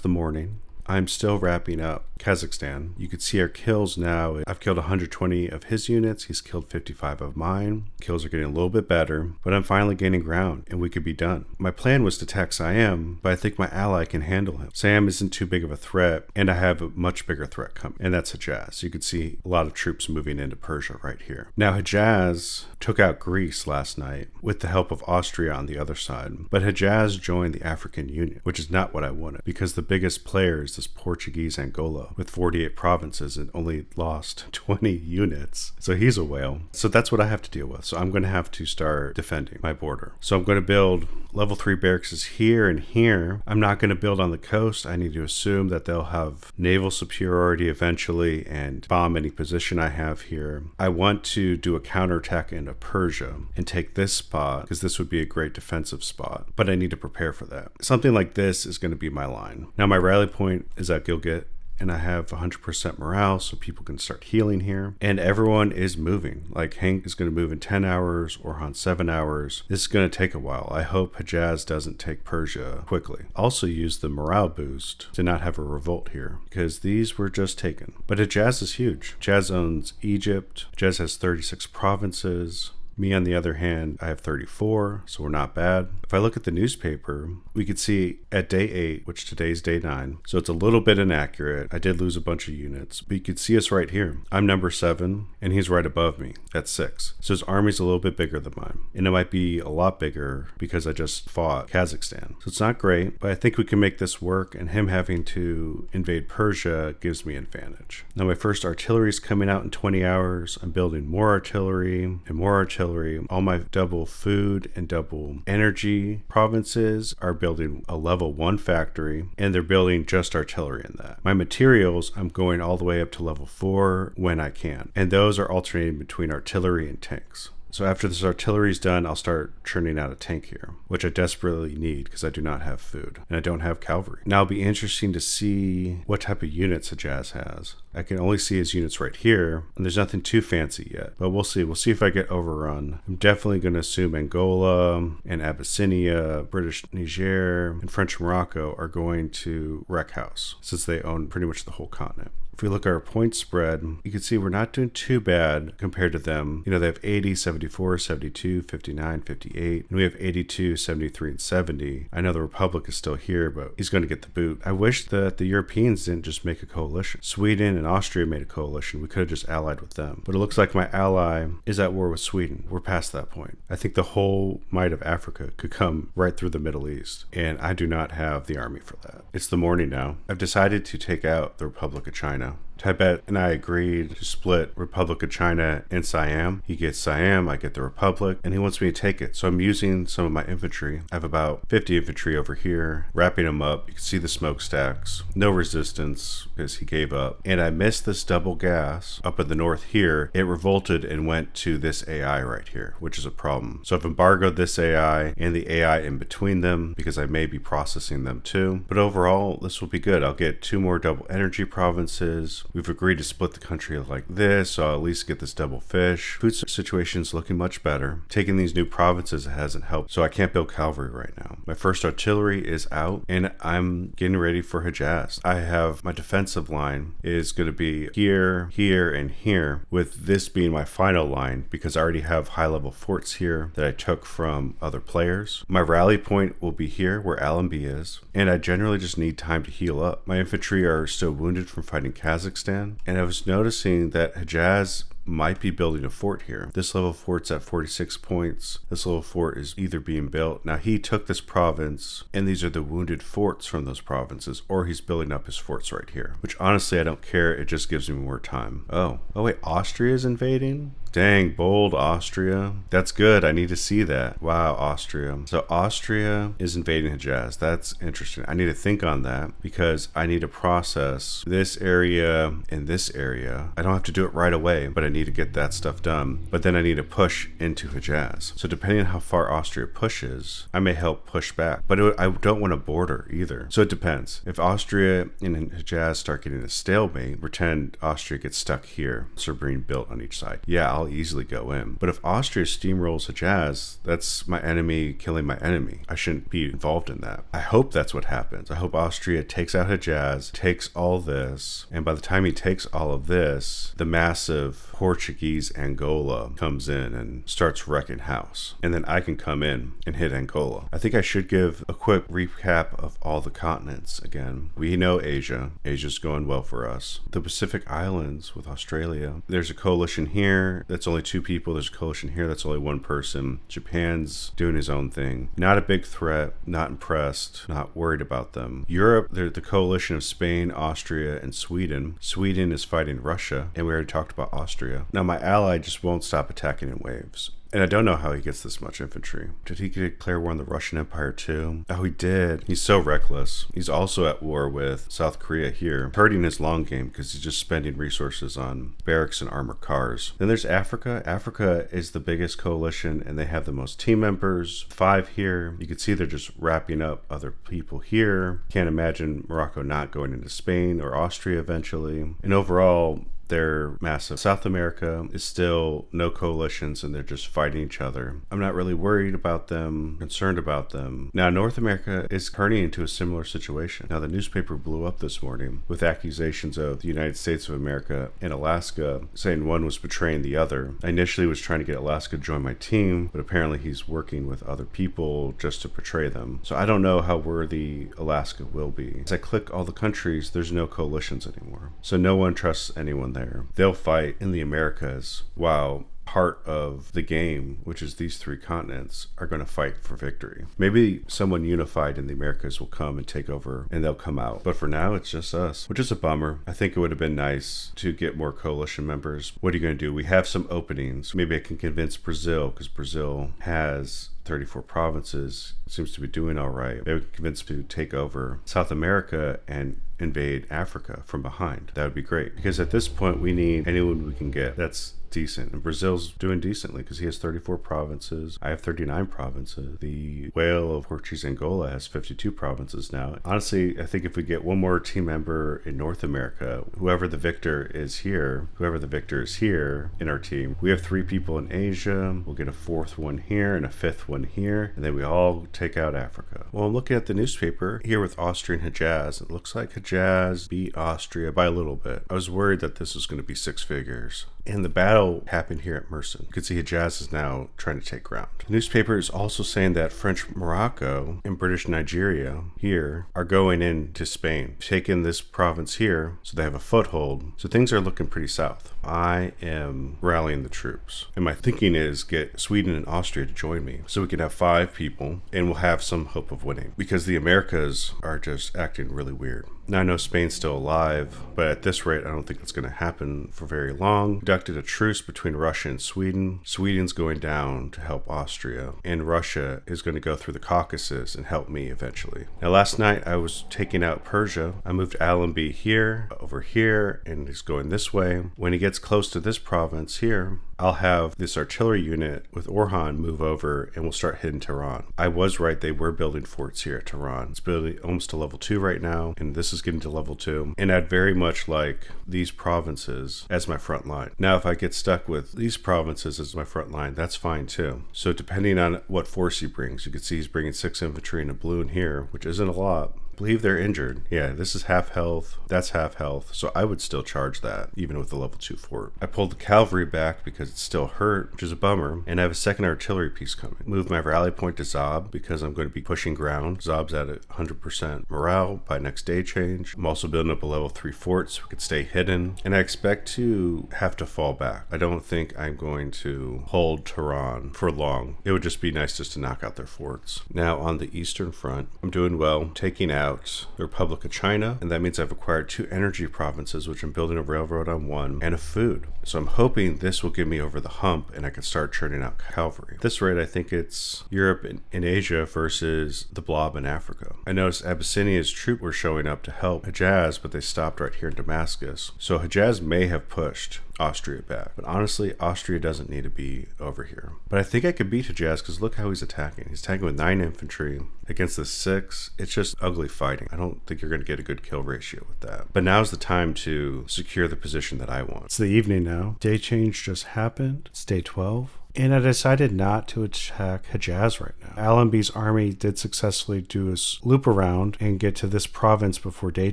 The morning. I'm still wrapping up Kazakhstan. You can see our kills now. I've killed 120 of his units. He's killed 55 of mine. Kills are getting a little bit better, but I'm finally gaining ground and we could be done. My plan was to attack Siam, but I think my ally can handle him. Siam isn't too big of a threat, and I have a much bigger threat coming, and that's Hejaz. You can see a lot of troops moving into Persia right here. Now Hejaz took out Greece last night with the help of Austria on the other side, but Hejaz joined the African Union, which is not what I wanted, because the biggest player is this Portuguese Angola with 48 provinces and only lost 20 units. So he's a whale. So that's what I have to deal with. So I'm going to have to start defending my border. So I'm going to build level 3 barracks here and here. I'm not going to build on the coast. I need to assume that they'll have naval superiority eventually and bomb any position I have here. I want to do a counterattack into Persia and take this spot because this would be a great defensive spot, but I need to prepare for that. Something like this is going to be my line. Now my rally point is at Gilgit, and I have 100% morale so people can start healing here. And everyone is moving. Like Hank is going to move in 10 hours, Orhan 7 hours. This is going to take a while. I hope Hejaz doesn't take Persia quickly. Also use the morale boost to not have a revolt here because these were just taken. But Hejaz is huge. Hejaz owns Egypt. Hejaz has 36 provinces. Me, on the other hand, I have 34, so we're not bad. If I look at the newspaper, we could see at day 8, which today's day 9, so it's a little bit inaccurate. I did lose a bunch of units, but you could see us right here. I'm number 7, and he's right above me at 6. So his army's a little bit bigger than mine, and it might be a lot bigger because I just fought Kazakhstan. So it's not great, but I think we can make this work, and him having to invade Persia gives me an advantage. Now my first artillery is coming out in 20 hours. I'm building more artillery and more artillery. All my double food and double energy provinces are building a level 1 factory, and they're building just artillery in that. My materials, I'm going all the way up to level 4 when I can, and those are alternating between artillery and tanks. So after this artillery is done, I'll start churning out a tank here, which I desperately need because I do not have food and I don't have cavalry. Now it'll be interesting to see what type of units Hejaz has. I can only see his units right here, and there's nothing too fancy yet, but we'll see. We'll see if I get overrun. I'm definitely going to assume Angola and Abyssinia, British Niger, and French Morocco are going to wreck house since they own pretty much the whole continent. If we look at our point spread, you can see we're not doing too bad compared to them. You know, they have 80, 74, 72, 59, 58, and we have 82, 73, and 70. I know the Republic is still here, but he's going to get the boot. I wish that the Europeans didn't just make a coalition. Sweden and Austria made a coalition. We could have just allied with them. But it looks like my ally is at war with Sweden. We're past that point. I think the whole might of Africa could come right through the Middle East, and I do not have the army for that. It's the morning now. I've decided to take out the Republic of China. Tibet and I agreed to split Republic of China and Siam. He gets Siam, I get the Republic, and he wants me to take it. So I'm using some of my infantry. I have about 50 infantry over here, wrapping them up. You can see the smokestacks. No resistance because he gave up. And I missed this double gas up in the north here. It revolted and went to this AI right here, which is a problem. So I've embargoed this AI and the AI in between them because I may be processing them too. But overall, this will be good. I'll get 2 more double energy provinces. We've agreed to split the country like this, so I'll at least get this double fish. Food situation's looking much better. Taking these new provinces hasn't helped, so I can't build cavalry right now. My first artillery is out, and I'm getting ready for Hejaz. I have my defensive line is going to be here, here, and here, with this being my final line because I already have high-level forts here that I took from other players. My rally point will be here where Allenby is, and I generally just need time to heal up. My infantry are still wounded from fighting Kazakhstan, and I was noticing that Hejaz might be building a fort here. This level fort's at 46 points. This level fort is either being built. Now he took this province, and these are the wounded forts from those provinces, or he's building up his forts right here, which honestly I don't care. It just gives me more time. Oh wait, Austria is invading? Dang, bold Austria. That's good. I need to see that. Wow, Austria. So Austria is invading Hejaz. That's interesting. I need to think on that because I need to process this area and this area. I don't have to do it right away, but I need need to get that stuff done, but then I need to push into Hejaz. So depending on how far Austria pushes, I may help push back, but I don't want a border either. So it depends. If Austria and Hejaz start getting a stalemate, pretend Austria gets stuck here, so being built on each side. Yeah, I'll easily go in. But if Austria steamrolls Hejaz, that's my enemy killing my enemy. I shouldn't be involved in that. I hope that's what happens. I hope Austria takes out Hejaz, takes all this, and by the time he takes all of this, the massive Portuguese Angola comes in and starts wrecking house. And then I can come in and hit Angola. I think I should give a quick recap of all the continents again. We know Asia. Asia's going well for us. The Pacific Islands with Australia. There's a coalition here that's only 2 people. There's a coalition here that's only 1 person. Japan's doing his own thing. Not a big threat. Not impressed. Not worried about them. Europe, they're the coalition of Spain, Austria, and Sweden. Sweden is fighting Russia, and we already talked about Austria. Now my ally just won't stop attacking in waves. And I don't know how he gets this much infantry. Did he declare war on the Russian Empire too? Oh, he did. He's so reckless. He's also at war with South Korea here, hurting his long game because he's just spending resources on barracks and armored cars. Then there's Africa. Africa is the biggest coalition and they have the most team members. 5 here. You can see they're just wrapping up other people here. Can't imagine Morocco not going into Spain or Austria eventually. And overall, they're massive. South America is still no coalitions and they're just fighting each other. I'm not really worried about them, concerned about them. Now, North America is turning into a similar situation. Now, the newspaper blew up this morning with accusations of the United States of America and Alaska saying one was betraying the other. I initially was trying to get Alaska to join my team, but apparently he's working with other people just to betray them. So I don't know how worthy Alaska will be. As I click all the countries, there's no coalitions anymore. So no one trusts anyone there. They'll fight in the Americas while part of the game, which is these 3 continents, are going to fight for victory. Maybe someone unified in the Americas will come and take over and they'll come out. But for now, it's just us, which is a bummer. I think it would have been nice to get more coalition members. What are you going to do? We have some openings. Maybe I can convince Brazil because Brazil has 34 provinces, seems to be doing all right. They would convince me to take over South America and invade Africa from behind. That would be great because at this point we need anyone we can get that's decent, and Brazil's doing decently because he has 34 provinces. I have 39 provinces. The whale of Portuguese Angola has 52 provinces now. Honestly, I think if we get one more team member in North America, whoever the victor is here in our team, we have 3 people in Asia. We'll get a 4th one here and a 5th one here, and then we all take out Africa. Well, I'm looking at the newspaper here with Austria and Hejaz. It looks like Hejaz beat Austria by a little bit. I was worried that this was going to be 6 figures. And the battle happened here at Mersin. You can see Hejaz is now trying to take ground. The newspaper is also saying that French Morocco and British Nigeria here are going into Spain, taking this province here, so they have a foothold. So things are looking pretty south. I am rallying the troops. And my thinking is get Sweden and Austria to join me so we can have 5 people and we'll have some hope of winning because the Americas are just acting really weird. Now I know Spain's still alive, but at this rate, I don't think it's going to happen for very long. Conducted a truce between Russia and Sweden. Sweden's going down to help Austria, and Russia is going to go through the Caucasus and help me eventually. Now last night I was taking out Persia. I moved Allenby here, over here, and he's going this way. When he gets close to this province here, I'll have this artillery unit with Orhan move over and we'll start hitting Tehran. I was right, they were building forts here at Tehran. It's building almost to level 2 right now, and this is getting to level 2. And I'd very much like these provinces as my front line. Now, if I get stuck with these provinces as my front line, that's fine too. So depending on what force he brings, you can see he's bringing 6 infantry and a balloon here, which isn't a lot. I believe they're injured. Yeah, this is half health. That's half health. So I would still charge that, even with the level 2 fort. I pulled the cavalry back because it's still hurt, which is a bummer. And I have a 2nd artillery piece coming. Moved my rally point to Zob because I'm going to be pushing ground. Zob's at 100% morale by next day change. I'm also building up a level 3 fort so we could stay hidden. And I expect to have to fall back. I don't think I'm going to hold Tehran for long. It would just be nice just to knock out their forts. Now on the eastern front, I'm doing well, taking out the Republic of China, and that means I've acquired 2 energy provinces, which I'm building a railroad on 1, and a food. So I'm hoping this will get me over the hump and I can start churning out cavalry. At this rate, I think it's Europe and Asia versus the blob in Africa. I noticed Abyssinia's troops were showing up to help Hejaz, but they stopped right here in Damascus. So Hejaz may have pushed. Austria back. But honestly, Austria doesn't need to be over here. But I think I could beat Hejaz because look how he's attacking. He's attacking with 9 infantry against the 6. It's just ugly fighting. I don't think you're going to get a good kill ratio with that. But now's the time to secure the position that I want. It's the evening now. Day change just happened. It's day 12. And I decided not to attack Hejaz right now. Allenby's army did successfully do a loop around and get to this province before day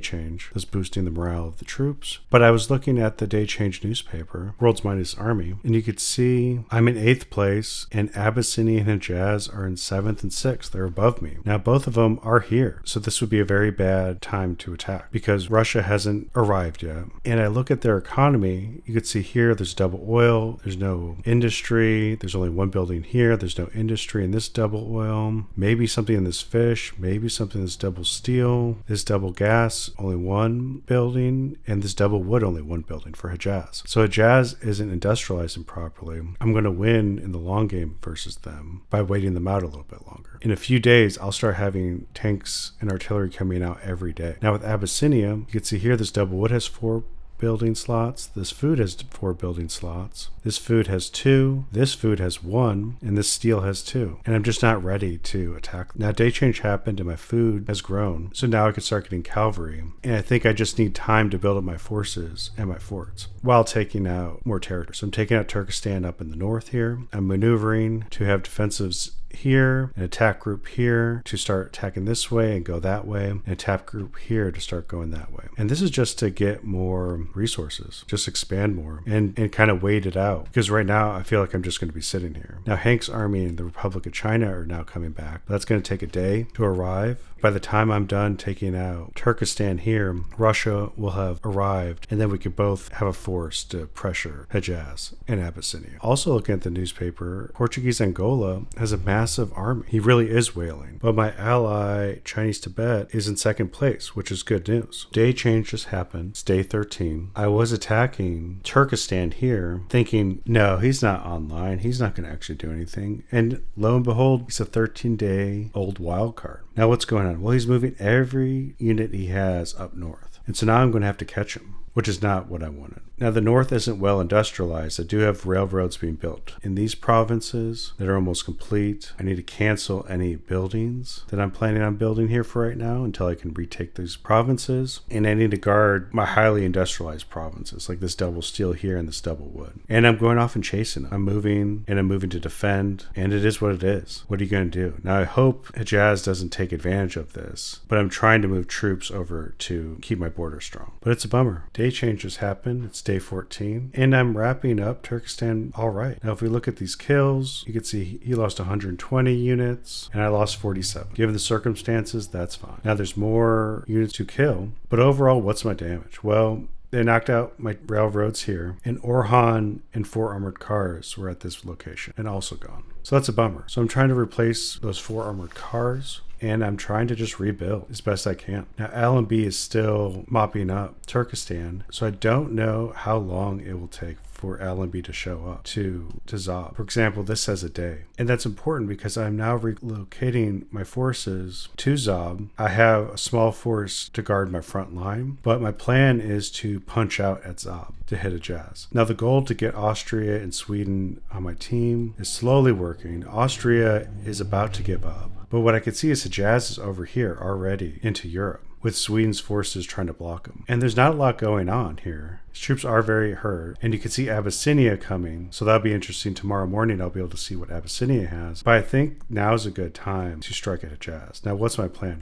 change, thus boosting the morale of the troops. But I was looking at the day change newspaper, World's Mightiest Army, and you could see I'm in 8th place, and Abyssinia and Hejaz are in 7th and 6th. They're above me. Now, both of them are here, so this would be a very bad time to attack because Russia hasn't arrived yet. And I look at their economy, you could see here there's double oil, there's no industry, there's only one building here. There's no industry in this double oil. Maybe something in this fish. Maybe something in this double steel. This double gas, only one building. And this double wood, only one building for Hejaz. So Hejaz isn't industrializing properly. I'm going to win in the long game versus them by waiting them out a little bit longer. In a few days, I'll start having tanks and artillery coming out every day. Now with Abyssinia, you can see here this double wood has 4 building slots. This food has 4 building slots. This food has 2. This food has 1. And this steel has 2. And I'm just not ready to attack. Now day change happened and my food has grown. So now I can start getting cavalry. And I think I just need time to build up my forces and my forts while taking out more territory. So I'm taking out Turkestan up in the north here. I'm maneuvering to have defensives here, an attack group here to start attacking this way and go that way, an attack group here to start going that way. And this is just to get more resources, just expand more and kind of wait it out. Because right now I feel like I'm just going to be sitting here. Now Hank's army and the Republic of China are now coming back. That's going to take a day to arrive. By the time I'm done taking out Turkestan here, Russia will have arrived, and then we could both have a force to pressure Hejaz and Abyssinia. Also looking at the newspaper, Portuguese Angola has a massive army. He really is whaling. But my ally, Chinese Tibet, is in 2nd place, which is good news. Day change just happened. It's day 13. I was attacking Turkestan here, thinking, no, he's not online. He's not going to actually do anything. And lo and behold, he's a 13-day-old wild card. Now what's going on? Well, he's moving every unit he has up north. And so now I'm going to have to catch him, which is not what I wanted. Now, the north isn't well industrialized. I do have railroads being built. In these provinces that are almost complete, I need to cancel any buildings that I'm planning on building here for right now until I can retake these provinces. And I need to guard my highly industrialized provinces, like this double steel here and this double wood. And I'm going off and chasing them. I'm moving to defend, and it is what it is. What are you going to do? Now, I hope Hejaz doesn't take advantage of this, but I'm trying to move troops over to keep my border strong. But it's a bummer. Day changes happen. It's day 14, and I'm wrapping up Turkestan all right. Now, if we look at these kills, you can see he lost 120 units, and I lost 47. Given the circumstances, that's fine. Now, there's more units to kill, but overall, what's my damage? Well, they knocked out my railroads here, and Orhan and 4 armored cars were at this location and also gone. So that's a bummer. So I'm trying to replace those 4 armored cars, and I'm trying to just rebuild as best I can. Now, Allenby is still mopping up Turkestan, so I don't know how long it will take for Allenby to show up to Zob. For example, this says a day. And that's important because I'm now relocating my forces to Zob. I have a small force to guard my front line, but my plan is to punch out at Zob to hit Hejaz. Now, the goal to get Austria and Sweden on my team is slowly working. Austria is about to give up. But what I can see is Hejaz is over here already into Europe, with Sweden's forces trying to block him. And there's not a lot going on here. His troops are very hurt, and you can see Abyssinia coming, so that'll be interesting. Tomorrow morning I'll be able to see what Abyssinia has. But I think now is a good time to strike at Hejaz. Now, what's my plan?